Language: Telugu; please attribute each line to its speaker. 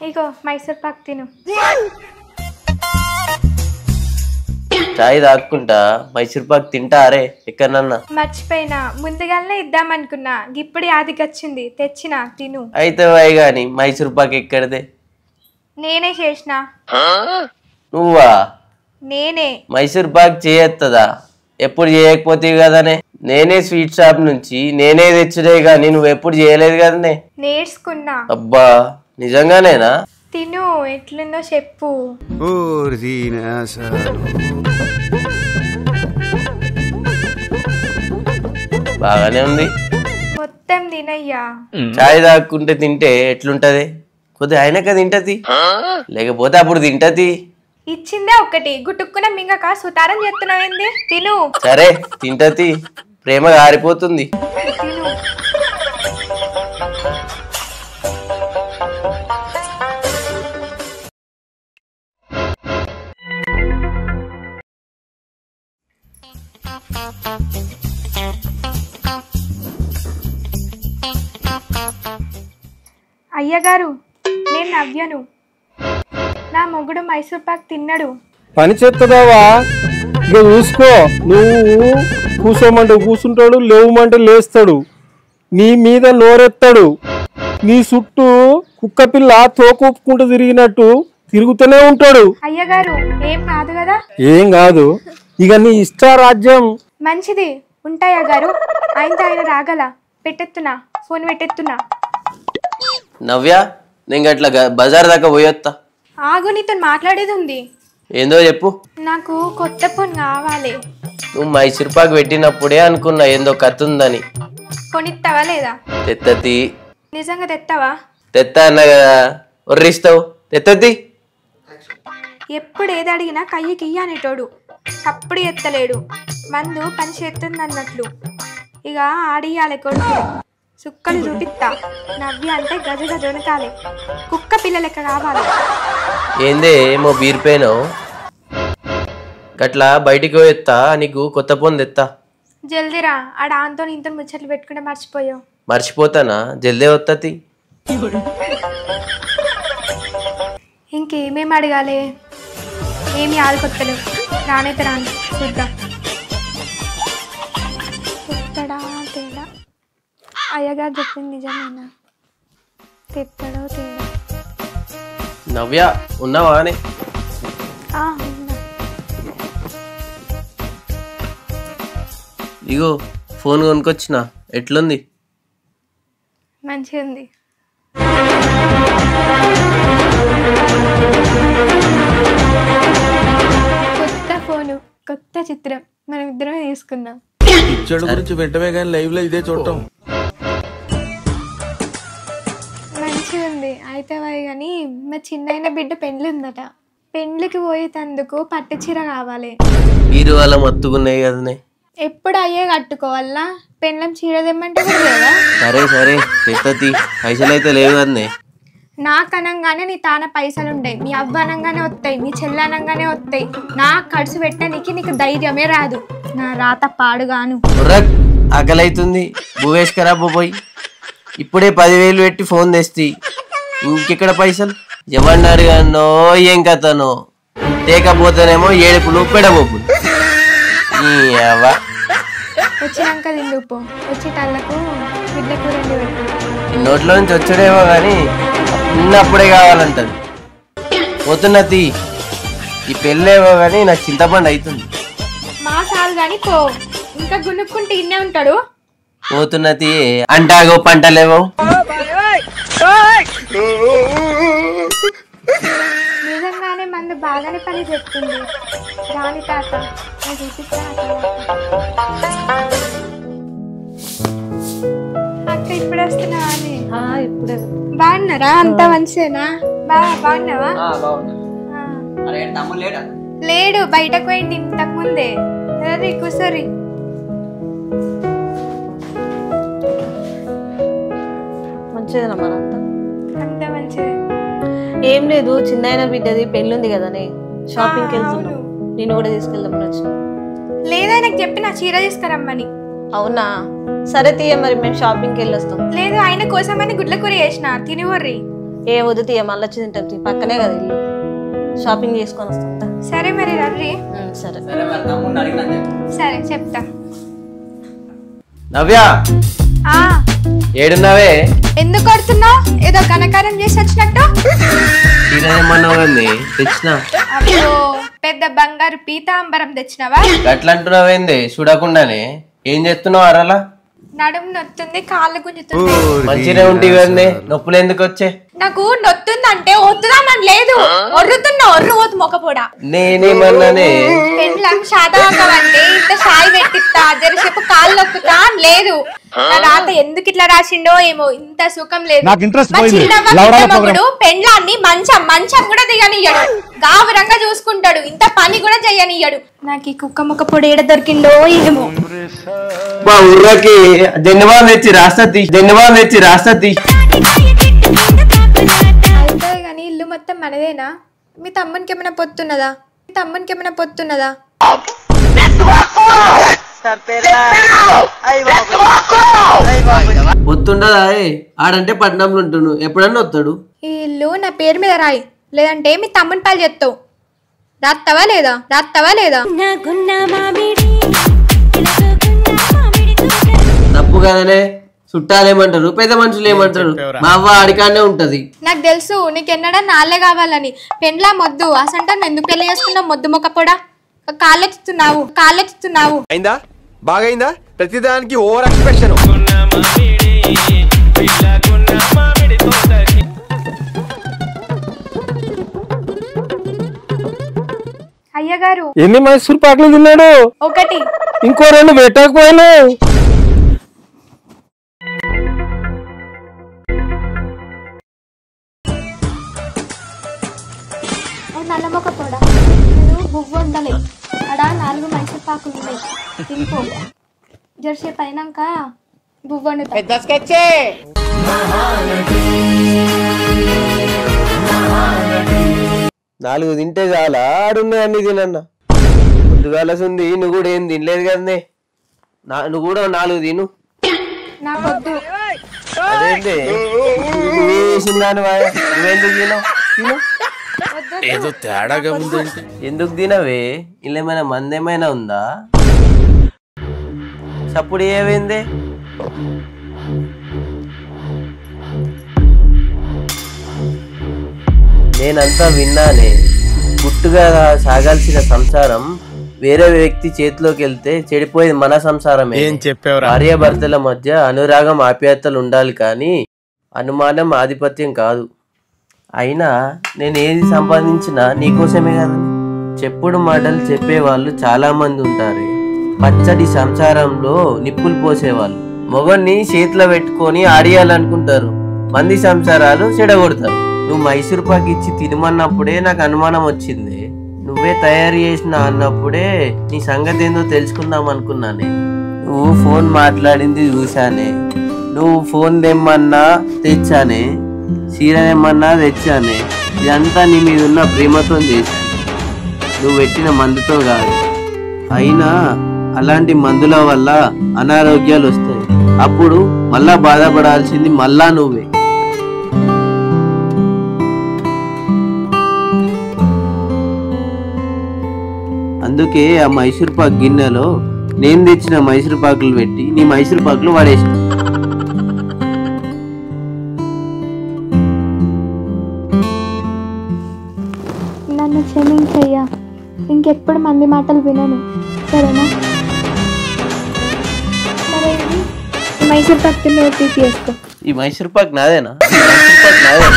Speaker 1: ఇగో మైసూర్ పాక్ తిను.
Speaker 2: చాయ్ తాక్కుంటా మైసూర్ పాక్ తింటా అరే ఎక్కడన్నా
Speaker 1: మర్చిపోయినా ముందుగానే ఇద్దామనుకున్నా ఇప్పుడు యాదికొచ్చింది తెచ్చిన తిను.
Speaker 2: అయితే వై గాని మైసూర్ పాక్ ఎక్కడిదే?
Speaker 1: నేనే చేసిన.
Speaker 2: నువ్వా?
Speaker 1: నేనే.
Speaker 2: మైసూర్ పాక్ చేయొత్తదా? ఎప్పుడు చేయకపోతే కదనే. నేనే స్వీట్ షాప్ నుంచి నేనే తెచ్చుడే గాని నువ్వు ఎప్పుడు చేయలేదు కదనే.
Speaker 1: నేర్చుకున్నా.
Speaker 2: అబ్బా నిజంగానేనా?
Speaker 1: తిను ఎట్లుందో చెప్పు.
Speaker 2: బాగానే ఉంది.
Speaker 1: మొత్తం తినయ్యా.
Speaker 2: చాయ్ తాక్కుంటే తింటే ఎట్లుంటది? కొద్దిగా అయినాక తింటది, లేకపోతే అప్పుడు తింటది.
Speaker 1: ఇచ్చిందే ఒకటి గుట్టుక్కున మింగక సుతారం చేస్తున్నావేంది? తిను.
Speaker 2: సరే తింటది, ప్రేమ గారిపోతుంది.
Speaker 1: తిను. అయ్యగారు నేను నవ్యను. నా మొగుడు మైసూర్ పాక్ తిన్నాడు.
Speaker 3: పని చేస్తుందావా? ఇక చూసుకో, నువ్వు కూసోమంటే కూసుంటాడు, లేవుమంటే లేస్తాడు, నీ మీద నోరెత్తాడు, నీ చుట్టూ కుక్క పిల్ల తోకొప్పుకుంటూ తిరిగినట్టు తిరుగుతూనే ఉంటాడు.
Speaker 1: అయ్యగారు ఏం కాదు కదా?
Speaker 3: ఏం కాదు, ఇక నీ ఇష్టారాజ్యం.
Speaker 1: మంచిది ఉంటాయా గారు. ఆయన రాగల పెట్టెత్తున్నా, ఫోన్ పెట్టెత్తున్నా.
Speaker 2: నవ్య నేను అట్లా బజార్ దాకా పోయొత్తా.
Speaker 1: ఆగు, నీతో మాట్లాడేది ఉంది.
Speaker 2: ఏందో చెప్పు.
Speaker 1: నాకు కొత్త ఫోన్ కావాలి.
Speaker 2: నువ్వు మైసూర్ పాక్ పెట్టినప్పుడే అనుకున్నా ఏందో కథ ఉందని.
Speaker 1: కొనిస్తావా లేదా?
Speaker 2: తెత్తతి.
Speaker 1: నిజంగా తెస్తావా?
Speaker 2: తెత్తా అన్నా కదా, ఒర్రిస్తావు. తెత్తతి.
Speaker 1: ఎప్పుడు ఏది అడిగినా కయ్యకి ఇయ్య అనేటోడు, చప్పుడు ఎత్తలేడు, మందు పని చేస్తుంది అన్నట్లు. ఇక ఆడియాలి కొడుకు, సుక్కలు చూపిస్తా. నవ్య అంటే గజ గజ వనకాలే, కుక్క పిల్ల లెక్క కావాలి.
Speaker 2: ఏందే ఏమో బీరిపోయినావు గట్లా బయటికి పోయొత్తా, నీకు కొత్త ఫోన్ తెత్తా.
Speaker 1: జల్దీరా, ఆడ ఆంతో ఇంత ముచ్చట్లు పెట్టుకుంటే మర్చిపోయావు.
Speaker 2: మర్చిపోతానా? జల్దే వత్తతి.
Speaker 1: ఇంకేమేమి అడగాలి? ఏమి ఆడుకొత్తలేవు. రానైతే రాను చూద్దాం. తెత్తడా తేడా? అయ్యగారు చెప్పింది నిజమేనా? తెత్తడో తేడా?
Speaker 2: నవ్య ఉన్నావా అని?
Speaker 1: ఉన్నా.
Speaker 2: ఇగో ఫోన్ కొనుక్కొచ్చిన, ఎట్లుంది?
Speaker 1: మంచిగా ఉంది. కొత్త ఫోను, కొత్త చిత్రం, మనం ఇద్దరమే తీసుకుందాం.
Speaker 4: చెడు గురించి వెంటనే కానీ లైవ్ లో ఇదే చూడటం
Speaker 1: మంచిగా ఉంది. అయితే కానీ మా చిన్న బిడ్డ పెండ్లి ఉందట. పెండ్లికి పోయేటందుకు పట్టు చీర కావాలి.
Speaker 2: మీరు వాళ్ళ మత్తుకున్నాయి కదనే.
Speaker 1: ఎప్పుడు అయ్యే కట్టుకోవాలా? పెండ్లం చీర తెమ్మంటే కూడా లేదా?
Speaker 2: సరే సరే తెత్తతి, పైసలు అయితే లేవు కదనే.
Speaker 1: నాకు అనంగానే నీ తాన పైసలు ఉంటాయి, మీ అవ్వ అనంగానే వస్తాయి, మీ చెల్లి అనంగానే వస్తాయి. నాకు ఖర్చు పెట్టడానికి నీకు ధైర్యమే రాదు. నా రాత పాడుగాను.
Speaker 2: ఆకలి అవుతుంది, భువేష్కరా పోయి ఇప్పుడే 10,000 పెట్టి ఫోన్ తెస్తి, ఇంకెక్కడ పైసలు? ఎవన్నారు అన్నో ఏం కథనో, తేకపోతేనేమో ఏడుపులు పెడబోపులు.
Speaker 1: వచ్చినాక తిందుపో, వచ్చి తల్లకు బిడ్డ కూర పెట్టు.
Speaker 2: నోట్లో నుంచి వచ్చాడేమో కానీ ఉన్నప్పుడే కావాలంటది. పోతున్నది ఈ పెళ్ళేమో కానీ నాకు చింతపండు అవుతుంది.
Speaker 1: మా సాలు కానీ పో, ఇంకా గునుక్కుంటే ఇన్నే ఉంటాడు.
Speaker 2: పోతున్నది అంటాగో పంటలేవో.
Speaker 1: నిజంగానే మందు బాగానే పని చెప్తుంది. రాని తాత చూపిస్తా. అక్క ఇప్పుడు వస్తున్నా అని?
Speaker 5: ఇప్పుడే.
Speaker 1: బాగున్నారా? అంతా మంచిదేనా? బాగున్నావా? లేడు, బయటకు పోయింది ఇంతకు ముందే. సరే కూసరి.
Speaker 5: మంచిదేనా మనంతా?
Speaker 1: అంతా మంచిదే.
Speaker 5: ఏం లేదు, చిన్న బిడ్డది పెళ్ళి ఉంది కదా, షాపింగ్కి వెళ్తున్నాం. నేను కూడా తీసుకెళ్దామని వచ్చిన.
Speaker 1: లేదా నాకు చెప్పి నా చీర తీసుకురమ్మని.
Speaker 5: అవునా? సరే తీయ, మరి మేము షాపింగ్కి వెళ్ళొస్తాం.
Speaker 1: లేదు, ఆయన కోసమని గుడ్ల కూర చేసిన, తినివర్రి.
Speaker 5: ఏ వద్దు తీయ మళ్ళీ వచ్చి తింటాం పక్కనే కదా ఇల్లు షాపింగ్ చేసుకొని వస్తుందా
Speaker 1: సరే మరి రండి.
Speaker 5: సరే
Speaker 1: సరే చెప్తా.
Speaker 2: నవ్య
Speaker 1: ఆ
Speaker 2: ఏడున్నావే?
Speaker 1: ఎందుకు కొడుతున్నావు? ఏదో ఘనకారం చేసి వచ్చినట్టు.
Speaker 2: ఏమన్నావు కానీ తెచ్చినా.
Speaker 1: అబ్బో పెద్ద బంగారు పీతాంబరం తెచ్చినావా?
Speaker 2: గట్లా అంటున్నావేంది చూడకుండానే? ఏం చేస్తున్నావు అరలా?
Speaker 1: నడుము నొత్తుంది, కాళ్ళు గుంజుతుంది.
Speaker 2: మంచిగా ఉంటుంది. నొప్పులు ఎందుకు వచ్చే?
Speaker 1: నాకు నొత్తుందంటే వద్దుదామని లేదు, ఒర్రుతున్నా ఒర్రు పోతు మొక్కపోడా.
Speaker 2: నేనేమన్నానే?
Speaker 1: పెండ్లం శాతవాకమంటే ఇంత సాయి పెట్టిస్తా జరసేపు కాళ్ళు నొక్కుతా అని లేదు. నా రాత ఎందుకు ఇట్లా రాసిండో ఏమో, ఇంత సుఖం లేదు. మా చిన్నప్పుడు పెండ్లాన్ని మంచం మంచం కూడా దిగనియ్యడు, గావురంగా చూసుకుంటాడు, ఇంత పని కూడా చెయ్యనియ్యడు. నాకు ఈ కుక్క ముక్క పొడి ఏడ దొరికిందో ఏమో.
Speaker 2: మా ఊర్రకి జెండబాం తెచ్చి రాస్తీ, జెండబాం తెచ్చి రాస్తీ.
Speaker 1: అయితే గాని ఇల్లు మొత్తం మనదేనా? మీ తమ్మునికి ఏమైనా పొత్తున్నదా? మీ తమ్మునికి ఏమైనా పొత్తున్నదా?
Speaker 2: వస్తుండదా? ఆడంటే పట్నంలో ఉంటున్నాడు, ఎప్పుడన్నా వస్తాడు.
Speaker 1: ఈ ఇల్లు నా పేరు మీద రాయి, లేదంటే మీ తమ్ముని పాలు చెప్తావు. రాత్తవా లేదా? రాత్తవా లేదా?
Speaker 2: తప్పు కదనే. చుట్టాలేమంటారు, పెద్ద మనుషులు ఏమంటారు? మా అవ్వ ఆడికానే ఉంటది.
Speaker 1: నాకు తెలుసు నీకెన్నడా నాళ్ళే కావాలని. పెండ్లా మొద్దు అసంటాను ఎందుకు పెళ్లి చేసుకున్నావు? మొద్దు మొక్కపోడా కాళ్ళెత్తుతున్నావు, కాళ్ళెత్తుతున్నావు.
Speaker 6: అయిందా? బాగైందా? ప్రతిదానికి ఓవర్ ఎక్స్ప్రెషన్.
Speaker 1: అయ్యగారు
Speaker 3: ఎన్ని మైసూర్ పాకులు తిన్నాడు?
Speaker 1: ఒకటి.
Speaker 3: ఇంకో 2 పెట్టకపోయినావు.
Speaker 1: నల్ల మొక్కపోడా బువ్వ ఉండలే అడా 4 మైసూర్ పాకులు ఉన్నాయి, తినుకో. జర్సేపు అయినాక బువ్వ వండుతా.
Speaker 2: 4 తింటే చాలా ఆడున్నాయి అన్ని తినన్నా. పొద్దుగాలసుంది నువ్వు కూడా ఏం తినలేదు కదనే. నువ్వు కూడా 4 తిను.
Speaker 1: నాకొద్దు.
Speaker 2: అదేంటి నువ్వేసిందాను నువ్వెందుకు తినవు? తిను.
Speaker 4: ఏదో తేడాగా ఉందంటే
Speaker 2: ఎందుకు తినవే? ఇలా ఏమైనా మంది ఏమైనా ఉందా? చప్పుడు ఏమైంది? నేనంతా విన్నానే. గుట్టుగా సాగాల్సిన సంసారం వేరే వ్యక్తి చేతిలోకి వెళ్తే చెడిపోయేది మన సంసారమే.
Speaker 6: ఏం చెప్పావు?
Speaker 2: భార్యాభర్తల మధ్య అనురాగం ఆప్యాయతలు ఉండాలి, కానీ అనుమానం ఆధిపత్యం కాదు. అయినా నేను ఏది సంపాదించినా నీకోసమే కదా. చెప్పుడు మాటలు చెప్పేవాళ్ళు చాలా మంది ఉంటారు. పచ్చడి సంసారంలో నిప్పులు పోసేవాళ్ళు మొగన్ని చేతిలో పెట్టుకొని ఆడియాలనుకుంటారు. మంది సంసారాలు చెడగొడతారు. నువ్వు మైసూర్ పాక్ ఇచ్చి తినమన్నప్పుడే నాకు అనుమానం వచ్చింది. నువ్వే తయారు చేసిన అన్నప్పుడే నీ సంగతి ఏందో తెలుసుకుందాం అనుకున్నానే. నువ్వు ఫోన్ మాట్లాడింది చూశానే. నువ్వు ఫోన్ తెమ్మన్నా తెచ్చానే, చీర తెమ్మన్నా తెచ్చానే. ఇదంతా నీ మీద ఉన్న ప్రేమతో చేశాను, నువ్వు పెట్టిన మందుతో కాదు. అయినా అలాంటి మందుల వల్ల అనారోగ్యాలు వస్తాయి. అప్పుడు మళ్ళా బాధపడాల్సింది మళ్ళా నువ్వే. అందుకే ఆ మైసూర్ పాక్ గిన్నెలో నేను తెచ్చిన మైసూర్ పాకులు పెట్టి నీ మైసూర్ పాకులు వాడేసిన.
Speaker 1: నన్ను క్షమించయ్యా, ఇంకెప్పుడు మంది మాటలు వినను, సరేనా? మరేంటి మైసూర్ పాక్ తిన్న తీసుకో.
Speaker 2: ఈ మైసూర్ పాక్ నాదేనా? మైసూర్ పాక్ నాదేనా?